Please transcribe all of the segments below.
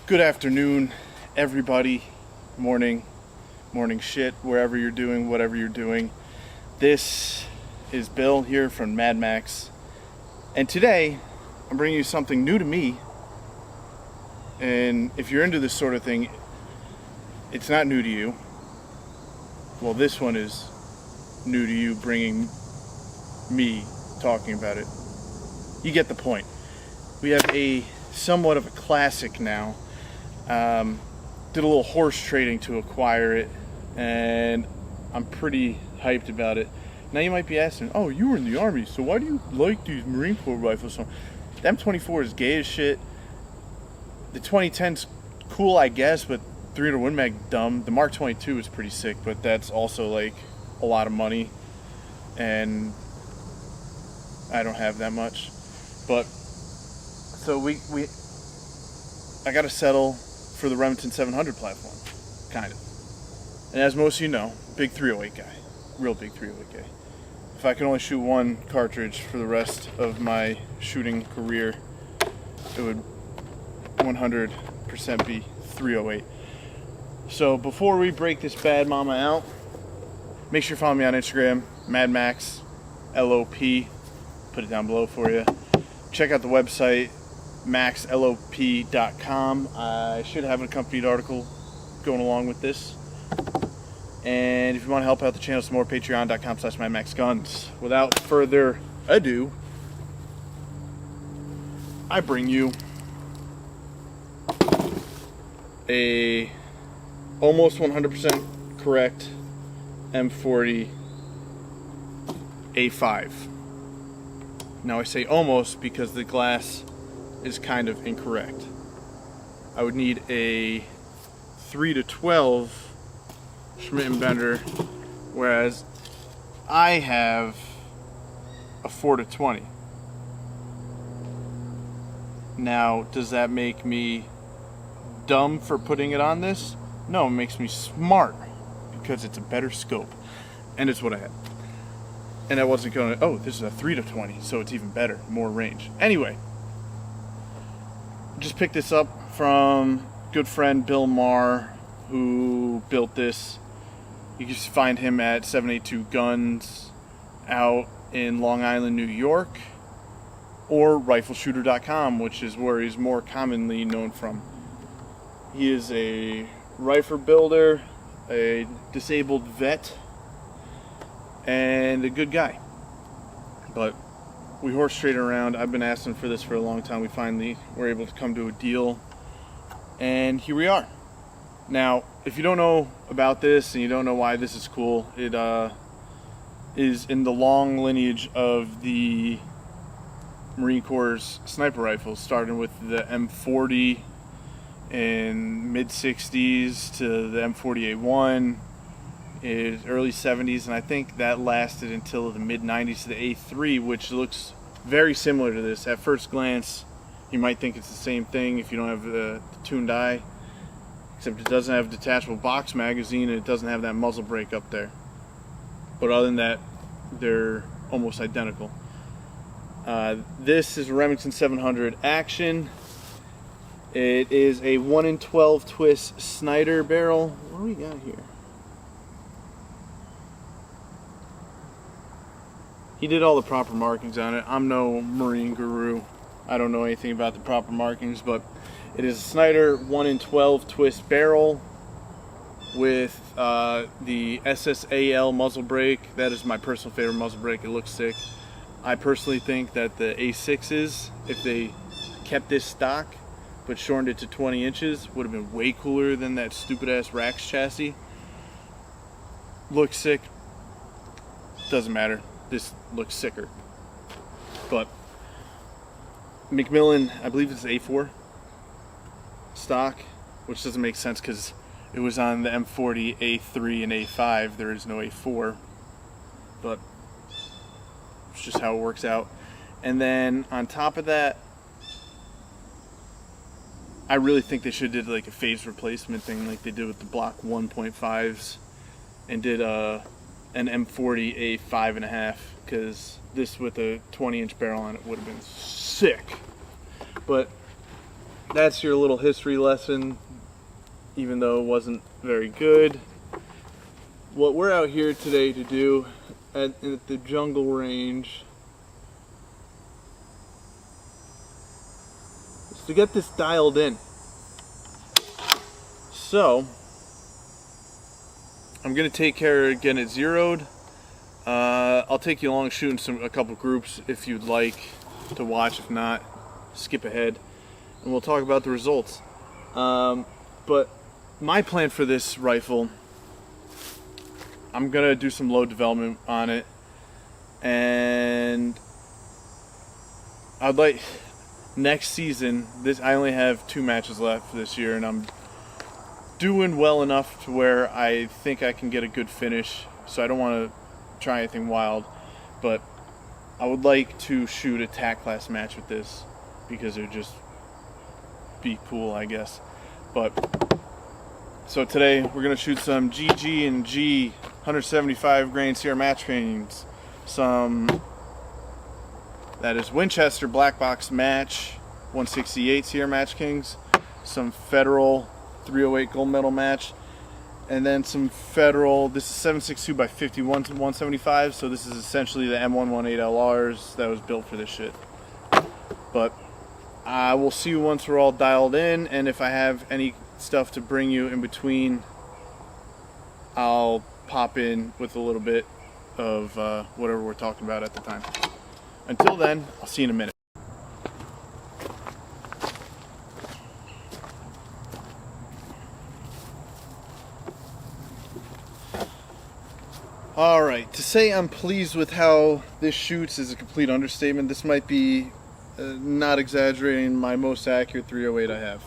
Good afternoon, everybody. Morning shit, wherever you're doing, whatever you're doing. This is Bill here from Mad Max, and today I'm bringing you something new to me. And if you're into this sort of thing, it's not new to you. Well, this one is new to you, bringing me talking about it. You get the point. We have a somewhat of a classic now. Did a little horse trading to acquire it, and I'm pretty hyped about it. Now you might be asking, oh, you were in the Army, so why do you like these Marine Corps rifles? The M24 is gay as shit. The 2010's cool, I guess, but 300 Win Mag dumb. The Mark 22 is pretty sick, but that's also like a lot of money, and I don't have that much. But so I got to settle for the Remington 700 platform, kind of. And as most of you know, big 308 guy, real big 308 guy. If I could only shoot one cartridge for the rest of my shooting career, it would 100% be 308. So before we break this bad mama out, make sure you follow me on Instagram, MadMax LOP. Put it down below for you. Check out the website, maxlop.com. I should have an accompanied article going along with this. And if you want to help out the channel some more, patreon.com/madmaxguns. Without further ado, I bring you a almost 100% correct M40 A5. Now I say almost because the glass is kind of incorrect. I would need a 3-12 Schmidt & Bender, whereas I have a 4-20. Now, does that make me dumb for putting it on this? No, it makes me smart because it's a better scope, and it's what I had. And I wasn't going to, oh, this is a 3-20, so it's even better, more range. Anyway, just picked this up from good friend Bill Maher, who built this. You can just find him at 782 Guns out in Long Island, New York, or rifleshooter.com, which is where he's more commonly known from. He is a rifle builder, a disabled vet, and a good guy. But we horse trade around. I've been asking for this for a long time. We finally were able to come to a deal, and here we are. Now, if you don't know about this and you don't know why this is cool, it is in the long lineage of the Marine Corps' sniper rifles, starting with the M40 in mid-60s to the M40 A5 in early 70s, and I think that lasted until the mid-90s to the A3, which looks very similar to this. At first glance, you might think it's the same thing if you don't have the tuned eye, except it doesn't have a detachable box magazine and it doesn't have that muzzle brake up there. But other than that, they're almost identical. This is a Remington 700 Action. It is a 1-in-12 twist Snyder barrel. What do we got here? He did all the proper markings on it. I'm no Marine guru. I don't know anything about the proper markings, but it is a Snyder 1-in-12 twist barrel with the SSAL muzzle brake. That is my personal favorite muzzle brake. It looks sick. I personally think that the A6s, if they kept this stock but shortened it to 20 inches, would have been way cooler than that stupid ass Rax chassis. Looks sick. Doesn't matter. This looks sicker. But Macmillan, I believe it's A4 stock, which doesn't make sense because it was on the M40 A3 and A5. There is no A4, but it's just how it works out. And then on top of that, I really think they should have did like a phase replacement thing like they did with the Block 1.5s and did an M40 A5.5, because this with a 20-inch barrel on it would have been sick. But that's your little history lesson, even though it wasn't very good. What we're out here today to do at the jungle range is to get this dialed in. So I'm gonna take care of getting it zeroed. I'll take you along shooting a couple groups if you'd like to watch. If not, skip ahead and we'll talk about the results. But my plan for this rifle, I'm gonna do some load development on it, and I'd like next season. I only have 2 matches left this year, and I'm doing well enough to where I think I can get a good finish. So I don't want to try anything wild, but I would like to shoot a TAC class match with this because it would just be cool, I guess. But so today we're gonna shoot some GG and G 175 grain Sierra match kings, some that is Winchester black box match 168 Sierra match kings, some Federal 308 gold medal match, and then some Federal. This is 7.62 by 51 175, so this is essentially the M118 LRs that was built for this shit. But we'll see you once we're all dialed in, and if I have any stuff to bring you in between, I'll pop in with a little bit of whatever we're talking about at the time. Until then, I'll see you in a minute. Alright, to say I'm pleased with how this shoots is a complete understatement. This might be, not exaggerating, my most accurate 308 I have,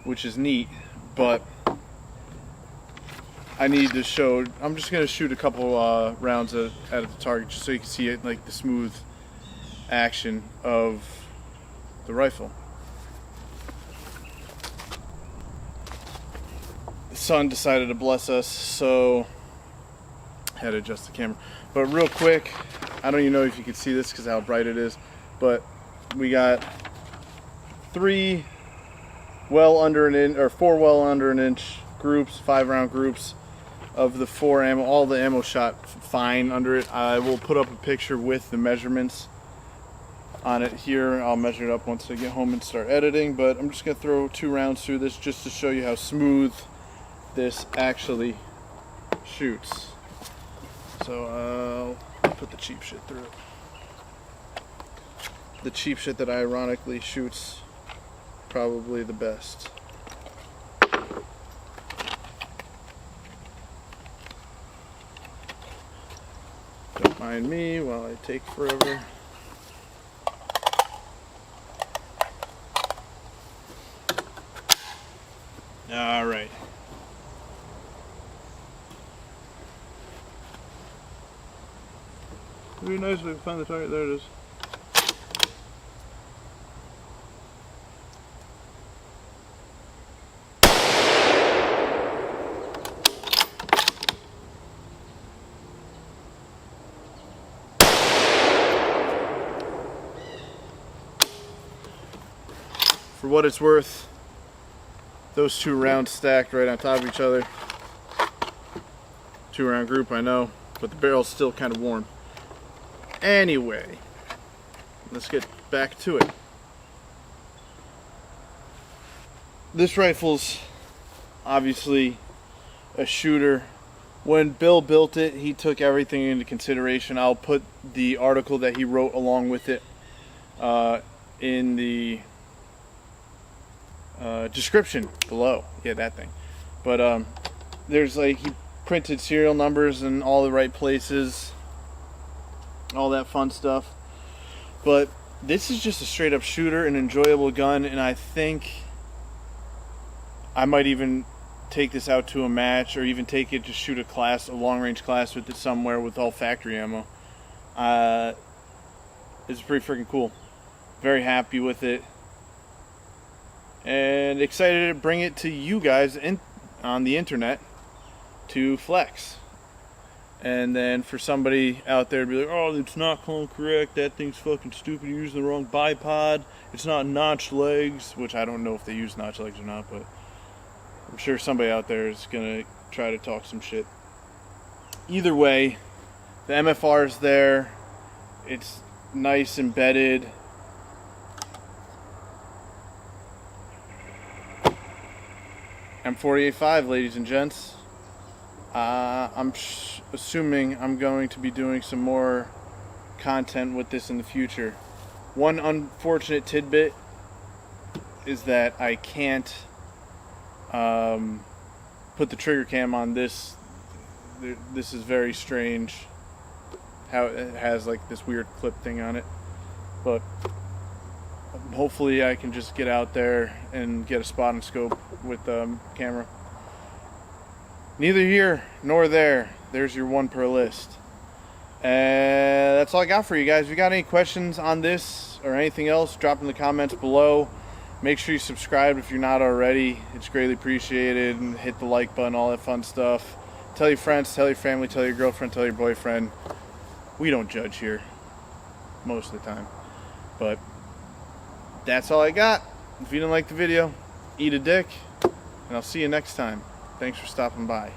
which is neat, but I need to show. I'm just going to shoot a couple rounds at the target just so you can see it, like the smooth action of the rifle. The sun decided to bless us, so I had to adjust the camera. But real quick, I don't even know if you can see this because how bright it is, but we got 4 well under an inch groups, 5-round groups of the 4 ammo. All the ammo shot fine under it. I will put up a picture with the measurements on it here. I'll measure it up once I get home and start editing, but I'm just gonna throw 2 rounds through this just to show you how smooth this actually shoots. So I'll put the cheap shit through it. The cheap shit that ironically shoots probably the best. Don't mind me while I take forever. All right. It'd be nice if we could find the target. There it is. For what it's worth, those 2 rounds stacked right on top of each other. 2-round group, I know, but the barrel's still kind of warm. Anyway, let's get back to it. This rifle's obviously a shooter. When Bill built it, he took everything into consideration. I'll put the article that he wrote along with it in the description below. Yeah, that thing. But there's like, he printed serial numbers in all the right places, all that fun stuff. But this is just a straight up shooter, an enjoyable gun, and I think I might even take this out to a match, or even take it to shoot a long range class with it somewhere with all factory ammo. It's pretty freaking cool. Very happy with it, and excited to bring it to you guys on the internet to flex. And then for somebody out there to be like, oh, it's not clone correct, that thing's fucking stupid, you're using the wrong bipod, it's not notched legs, which I don't know if they use notched legs or not, but I'm sure somebody out there is gonna try to talk some shit. Either way, the MFR is there, it's nice embedded. M40 A5, ladies and gents. I'm assuming I'm going to be doing some more content with this in the future. One unfortunate tidbit is that I can't put the trigger cam on this. This is very strange how it has like this weird clip thing on it, but hopefully I can just get out there and get a spot and scope with the camera. Neither here nor there. There's your one per list. That's all I got for you guys. If you got any questions on this or anything else, drop in the comments below. Make sure you subscribe if you're not already. It's greatly appreciated. And hit the like button, all that fun stuff. Tell your friends, tell your family, tell your girlfriend, tell your boyfriend. We don't judge here most of the time. But that's all I got. If you didn't like the video, eat a dick. And I'll see you next time. Thanks for stopping by.